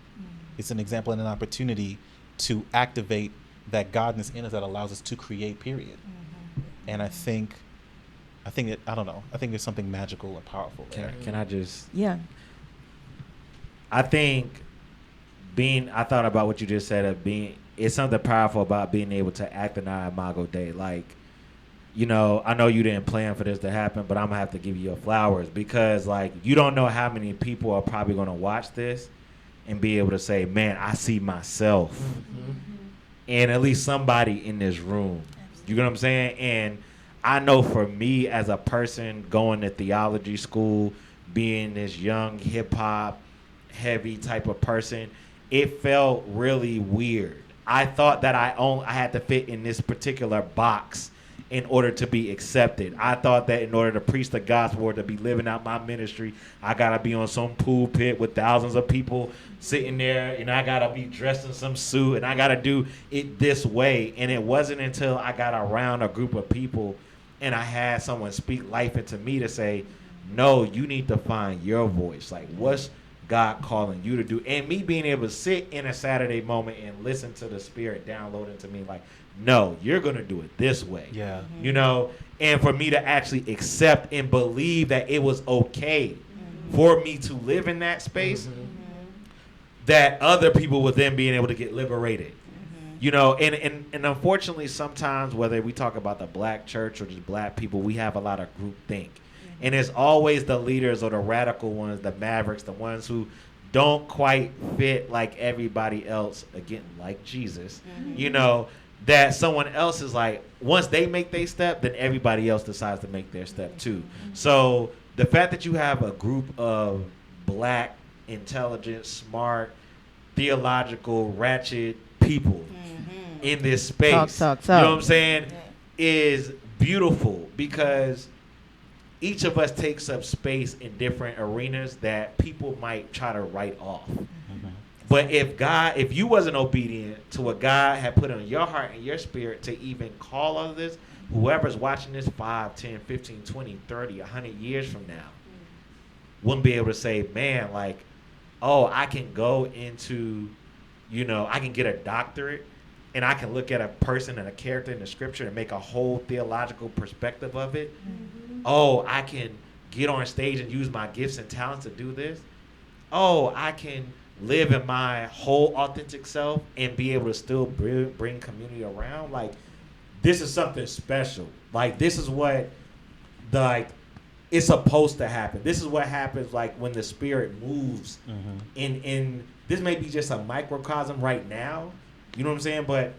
It's an example and an opportunity to activate that godness in us that allows us to create, period. And I think I don't know. I think there's something magical and powerful there. Can I just? Yeah. I think I thought about what you just said it's something powerful about being able to act in our Imago Dei. Like, you know, I know you didn't plan for this to happen, but I'm gonna have to give you your flowers, because like, you don't know how many people are probably gonna watch this and be able to say, man, I see myself in at least somebody in this room. You know what I'm saying? And I know for me as a person going to theology school, being this young hip hop heavy type of person, it felt really weird. I thought that I had to fit in this particular box in order to be accepted. I thought that in order to preach the gospel or to be living out my ministry, I gotta be on some pulpit with thousands of people sitting there, and I gotta be dressed in some suit, and I gotta do it this way. And it wasn't until I got around a group of people and I had someone speak life into me to say, no, you need to find your voice. Like, what's God calling you to do? And me being able to sit in a Saturday moment and listen to the Spirit download into me, like, no, you're going to do it this way. Yeah. You know, and for me to actually accept and believe that it was okay for me to live in that space, that other people would then being able to get liberated. You know, and unfortunately sometimes, whether we talk about the black church or just black people, we have a lot of groupthink. And it's always the leaders or the radical ones, the mavericks, the ones who don't quite fit like everybody else, again, like Jesus, you know, that someone else is like, once they make their step, then everybody else decides to make their step too. So the fact that you have a group of black, intelligent, smart, theological, ratchet people in this space, Talk. you know what I'm saying, is beautiful, because each of us takes up space in different arenas that people might try to write off. But if you wasn't obedient to what God had put on your heart and your spirit to even call all of this, whoever's watching this 5, 10, 15, 20, 30, 100 years from now wouldn't be able to say, man, like, oh, I can go into, you know, I can get a doctorate and I can look at a person and a character in the scripture and make a whole theological perspective of it. Oh, I can get on stage and use my gifts and talents to do this. Oh, I can live in my whole authentic self and be able to still bring community around. Like, this is something special. Like, this is what it's supposed to happen. This is what happens like when the spirit moves in this may be just a microcosm right now. You know what I'm saying? But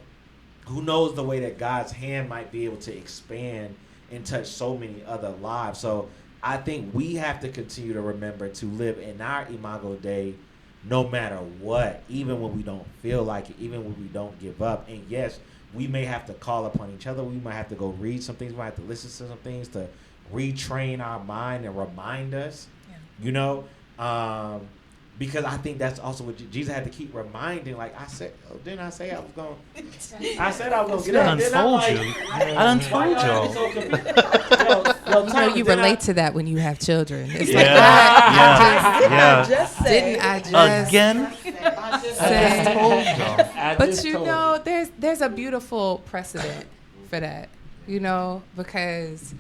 who knows the way that God's hand might be able to expand and touch so many other lives. So I think we have to continue to remember to live in our Imago Dei no matter what, even when we don't feel like it, even when we don't give up. And yes, we may have to call upon each other. We might have to go read some things. We might have to listen to some things to retrain our mind and remind us, you know, because I think that's also what Jesus had to keep reminding. Like I said, didn't I say I was going? I said I was going to get up. I done told you. You relate to that when you have children. It's Didn't I just again? But you know, there's a beautiful precedent for that. You know, because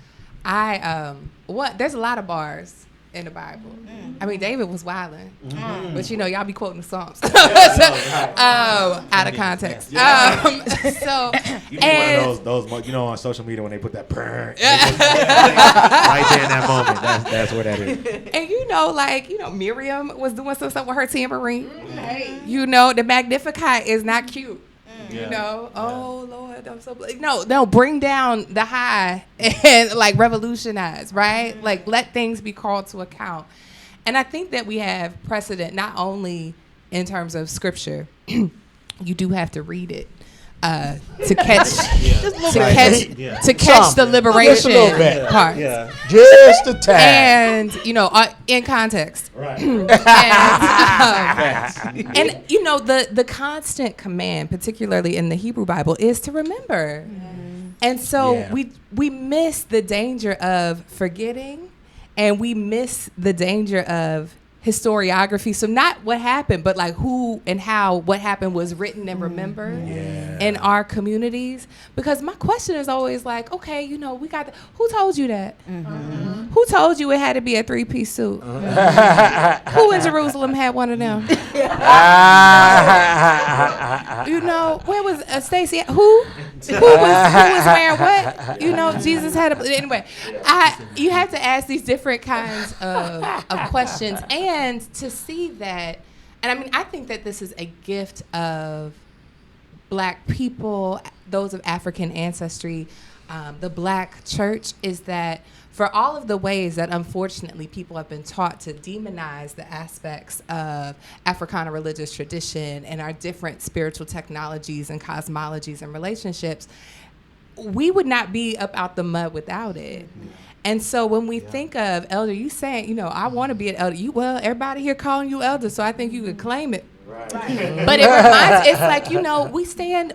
there's a lot of bars in the Bible. I mean, David was wilding, but you know, y'all be quoting the Psalms out of context. So, and one of those, you know, on social media when they put that right there in that moment, that's what that is. And you know, Miriam was doing some stuff with her tambourine. You know, the Magnificat is not cute. You know, oh Lord, I'm so no, bring down the high and revolutionize, right? Like let things be called to account. And I think that we have precedent not only in terms of scripture, you do have to read it to catch the liberation part. Yeah. Just a tad. And you know, in context. Right. And you know, the constant command, particularly in the Hebrew Bible, is to remember. And so we miss the danger of forgetting, and we miss the danger of historiography. So not what happened, but who and how what happened was written and remembered in our communities. Because my question is always okay, you know, we got who told you that? Who told you it had to be a 3-piece suit? Who in Jerusalem had one of them? You know, where was Stacy? Who was wearing what? You know, Jesus had anyway. You have to ask these different kinds of questions and to see that. And I mean, I think that this is a gift of Black people, those of African ancestry, the Black church, is that for all of the ways that unfortunately people have been taught to demonize the aspects of Africana religious tradition and our different spiritual technologies and cosmologies and relationships, we would not be up out the mud without it. And so when we think of elder, you saying, you know, I want to be an elder. Everybody here calling you elder, so I think you could claim it. Right. But it reminds, it's you know, we stand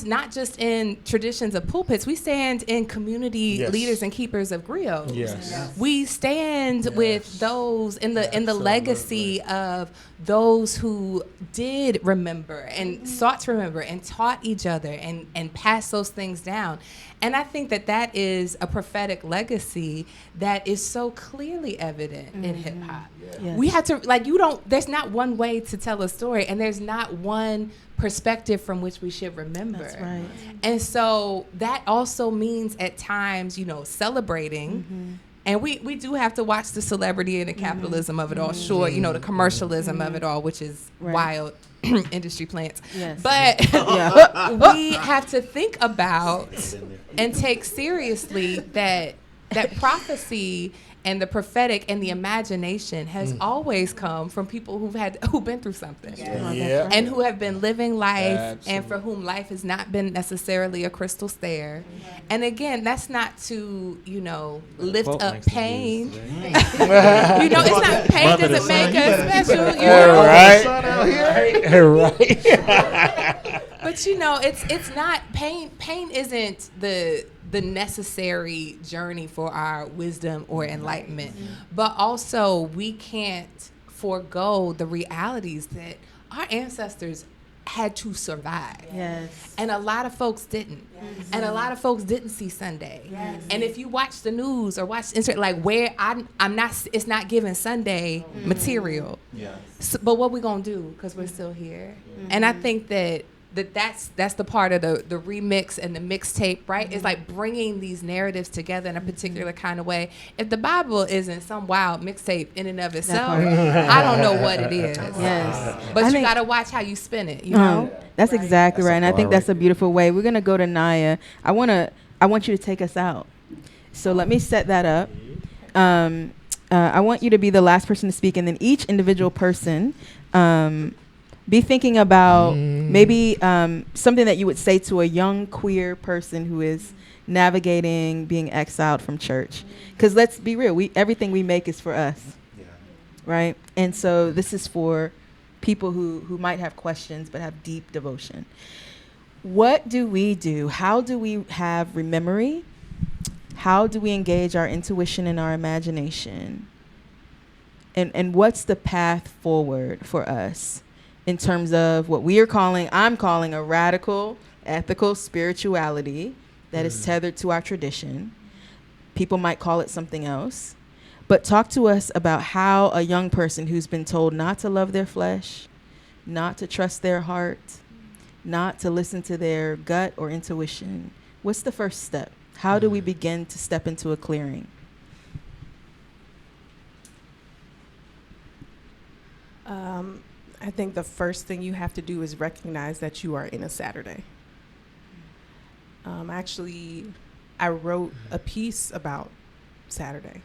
not just in traditions of pulpits, we stand in community leaders and keepers of griots. We stand with those in the legacy of those who did remember and sought to remember and taught each other and passed those things down. And I think that is a prophetic legacy that is so clearly evident in hip hop. We have to there's not one way to tell a story, and there's not one perspective from which we should remember. That's right. And so that also means at times, you know, celebrating. And we do have to watch the celebrity and the capitalism of it all. Sure, you know, the commercialism of it all, which is wild industry plants. Yes. But we have to think about and take seriously that prophecy and the prophetic and the imagination has always come from people who've been through something and who have been living life and for whom life has not been necessarily a crystal stair. And again, that's not to, you know, lift up pain. You know, it's not pain doesn't make us special. You know? Right. But you know, it's not pain. Pain isn't the necessary journey for our wisdom or enlightenment. But also we can't forego the realities that our ancestors had to survive. Yes. And a lot of folks didn't. Yes. And a lot of folks didn't see Sunday. Yes. And if you watch the news or watch Instagram, where I'm not, it's not giving Sunday material. Yes. So, but what we gonna do? Because we're still here. And I think that that's the part of the remix and the mixtape, right? It's like bringing these narratives together in a particular kind of way. If the Bible isn't some wild mixtape in and of itself, I don't know what it is. Yes. But you got to watch how you spin it, you know? That's exactly That's right. And I think right. that's a beautiful way. We're going to go to Naya. I want you to take us out. So let me set that up. I want you to be the last person to speak, and then each individual person be thinking about maybe something that you would say to a young queer person who is navigating being exiled from church. Because let's be real, everything we make is for us, right? And so this is for people who might have questions but have deep devotion. What do we do? How do we have rememory? How do we engage our intuition and our imagination? And what's the path forward for us in terms of what I'm calling a radical, ethical spirituality that is tethered to our tradition. People might call it something else. But talk to us about how a young person who's been told not to love their flesh, not to trust their heart, not to listen to their gut or intuition. What's the first step? How do we begin to step into a clearing? I think the first thing you have to do is recognize that you are in a Saturday. Actually, I wrote a piece about Saturday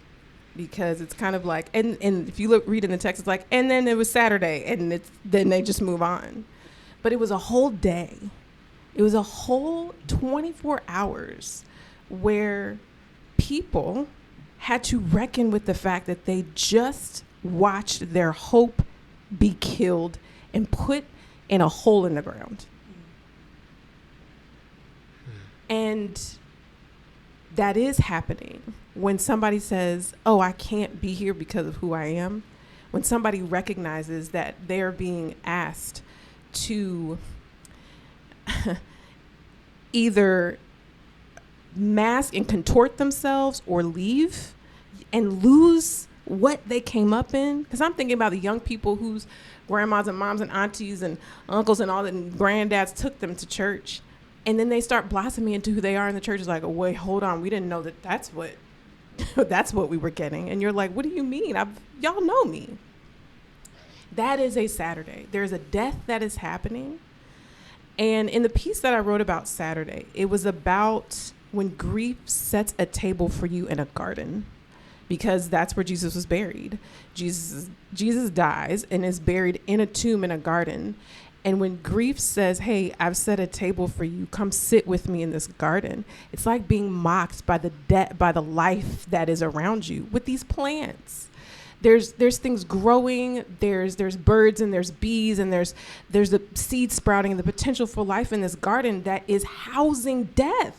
because it's kind of like, and if you read in the text, it's like, and then it was Saturday, and then they just move on. But it was a whole day. It was a whole 24 hours where people had to reckon with the fact that they just watched their hope be killed and put in a hole in the ground. And that is happening when somebody says, oh, I can't be here because of who I am. When somebody recognizes that they're being asked to either mask and contort themselves or leave and lose what they came up in. Because I'm thinking about the young people whose grandmas and moms and aunties and uncles and all the granddads took them to church. And then they start blossoming into who they are in the church. It's like, oh, wait, hold on. We didn't know that's what we were getting. And you're like, what do you mean? Y'all know me. That is a Saturday. There's a death that is happening. And in the piece that I wrote about Saturday, it was about when grief sets a table for you in a garden, because that's where Jesus was buried. Jesus dies and is buried in a tomb in a garden. And when grief says, hey, I've set a table for you, come sit with me in this garden, it's like being mocked by the life that is around you with these plants. There's things growing, there's birds and there's bees and there's the seed sprouting and the potential for life in this garden that is housing death.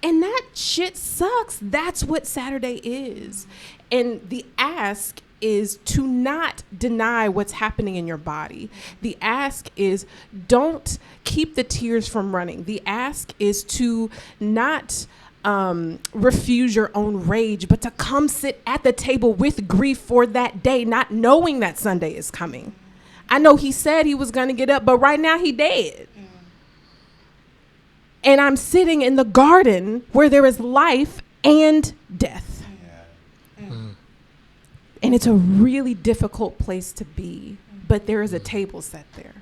And that shit sucks. That's what Saturday is. And the ask is to not deny what's happening in your body. The ask is don't keep the tears from running. The ask is to not refuse your own rage, but to come sit at the table with grief for that day, not knowing that Sunday is coming. I know he said he was going to get up, but right now he dead. And I'm sitting in the garden where there is life and death. And it's a really difficult place to be, but there is a table set there.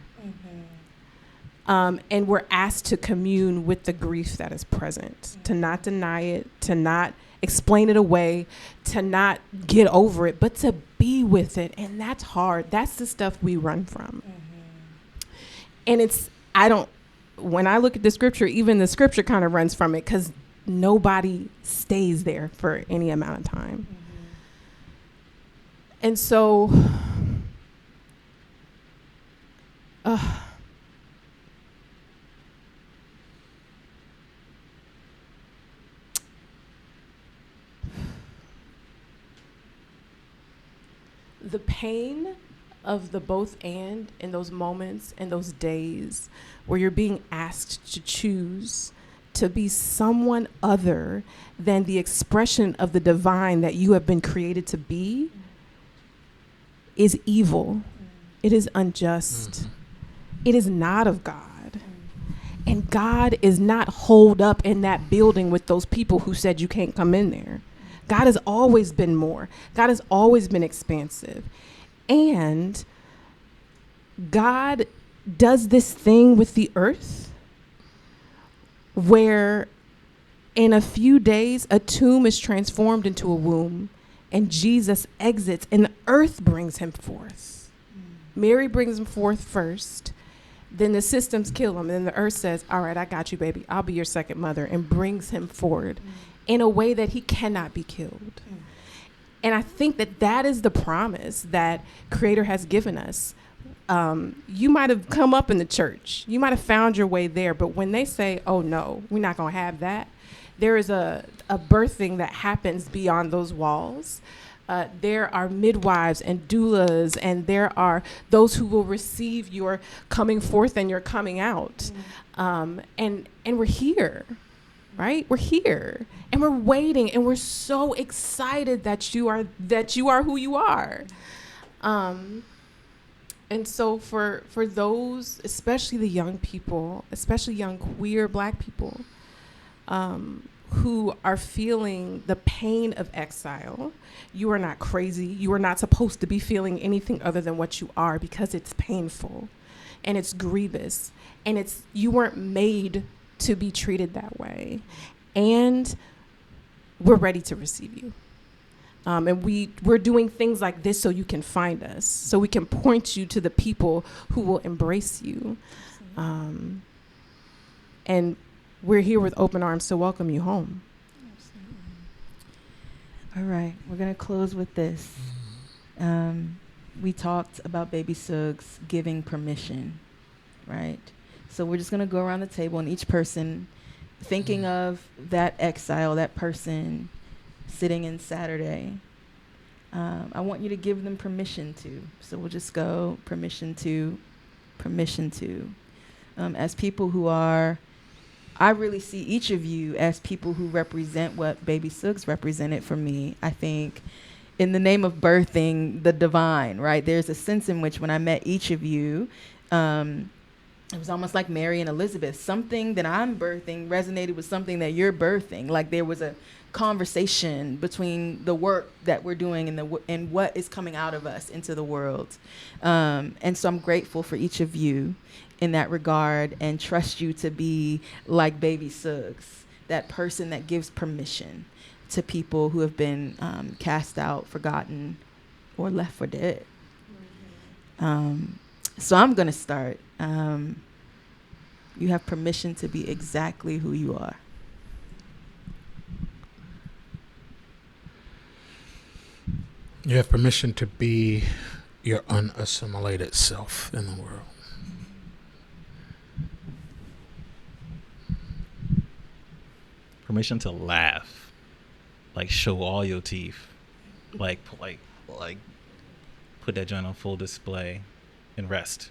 And we're asked to commune with the grief that is present, to not deny it, to not explain it away, to not get over it, but to be with it. And that's hard. That's the stuff we run from. And when I look at the scripture, even the scripture kind of runs from it because nobody stays there for any amount of time. And so, the pain of the both and in those moments and those days where you're being asked to choose to be someone other than the expression of the divine that you have been created to be is evil. It is unjust. it is not of God. And God is not holed up in that building with those people who said you can't come in there. God has always been more. God has always been expansive. And God does this thing with the earth where in a few days, a tomb is transformed into a womb and Jesus exits and the earth brings him forth. Mary brings him forth first. Then the systems kill him. And then the earth says, all right, I got you, baby. I'll be your second mother, and brings him forward in a way that he cannot be killed. And I think that that is the promise that Creator has given us. You might have come up in the church. You might have found your way there. But when they say, oh, no, we're not going to have that, there is a birthing that happens beyond those walls. There are midwives and doulas, and there are those who will receive your coming forth and your coming out. And we're here, right? We're here, and we're waiting, and we're so excited that you are who you are. And so for those, especially the young people, especially young queer Black people, who are feeling the pain of exile, you are not crazy. You are not supposed to be feeling anything other than what you are, because it's painful and it's grievous and you weren't made to be treated that way. And we're ready to receive you. And we're doing things like this so you can find us, so we can point you to the people who will embrace you. And we're here with open arms to welcome you home. All right, we're going to close with this. We talked about Baby Suggs giving permission, right? So we're just going to go around the table, and each person thinking of that exile, that person sitting in Saturday. I want you to give them permission to. So we'll just go permission to. As people who are, I really see each of you as people who represent what Baby Suggs represented for me. I think in the name of birthing the divine, right? There's a sense in which when I met each of you, it was almost like Mary and Elizabeth. Something that I'm birthing resonated with something that you're birthing. Like there was a conversation between the work that we're doing and what is coming out of us into the world. And so I'm grateful for each of you in that regard, and trust you to be like Baby Suggs, that person that gives permission to people who have been cast out, forgotten, or left for dead. So I'm going to start. You have permission to be exactly who you are. You have permission to be your unassimilated self in the world. Permission to laugh, like show all your teeth, like put that joint on full display and rest.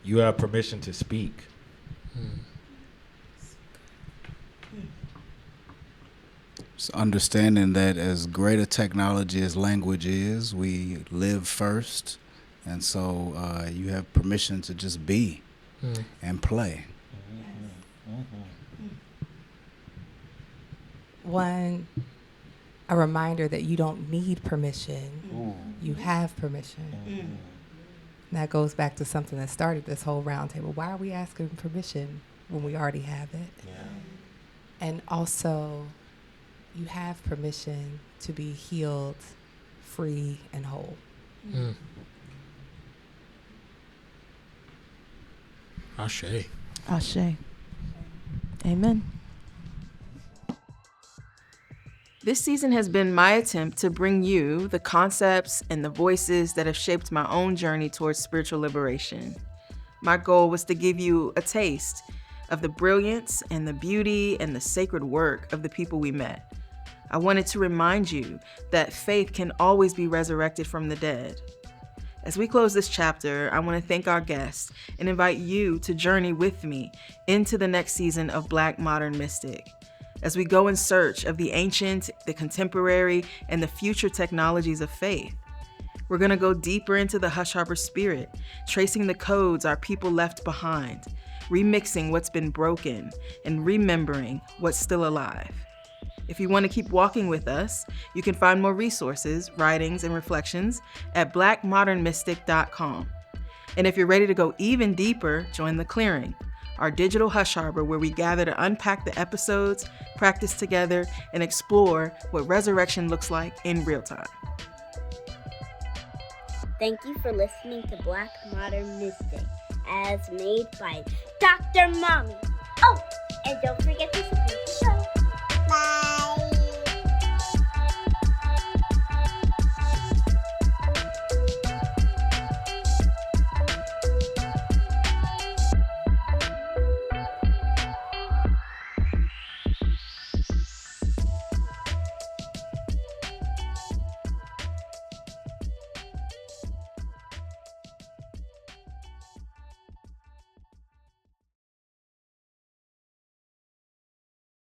You have permission to speak. So understanding that as great a technology as language is, we live first. And so you have permission to just be and play. One, a reminder that you don't need permission. You have permission. That goes back to something that started this whole roundtable. Why are we asking permission when we already have it? Yeah. And also, you have permission to be healed, free, and whole. Ashe. Ashe. Amen. This season has been my attempt to bring you the concepts and the voices that have shaped my own journey towards spiritual liberation. My goal was to give you a taste of the brilliance and the beauty and the sacred work of the people we met. I wanted to remind you that faith can always be resurrected from the dead. As we close this chapter, I want to thank our guests and invite you to journey with me into the next season of Black Modern Mystic. as we go in search of the ancient, the contemporary, and the future technologies of faith. We're going to go deeper into the Hush Harbor spirit, tracing the codes our people left behind, remixing what's been broken, and remembering what's still alive. If you want to keep walking with us, you can find more resources, writings, and reflections at blackmodernmystic.com. And if you're ready to go even deeper, join The Clearing, our digital Hush Harbor where we gather to unpack the episodes, practice together, and explore what resurrection looks like in real time. Thank you for listening to Black Modern Mystic, as made by Dr. Mommy. Oh, and don't forget to support the show. Bye.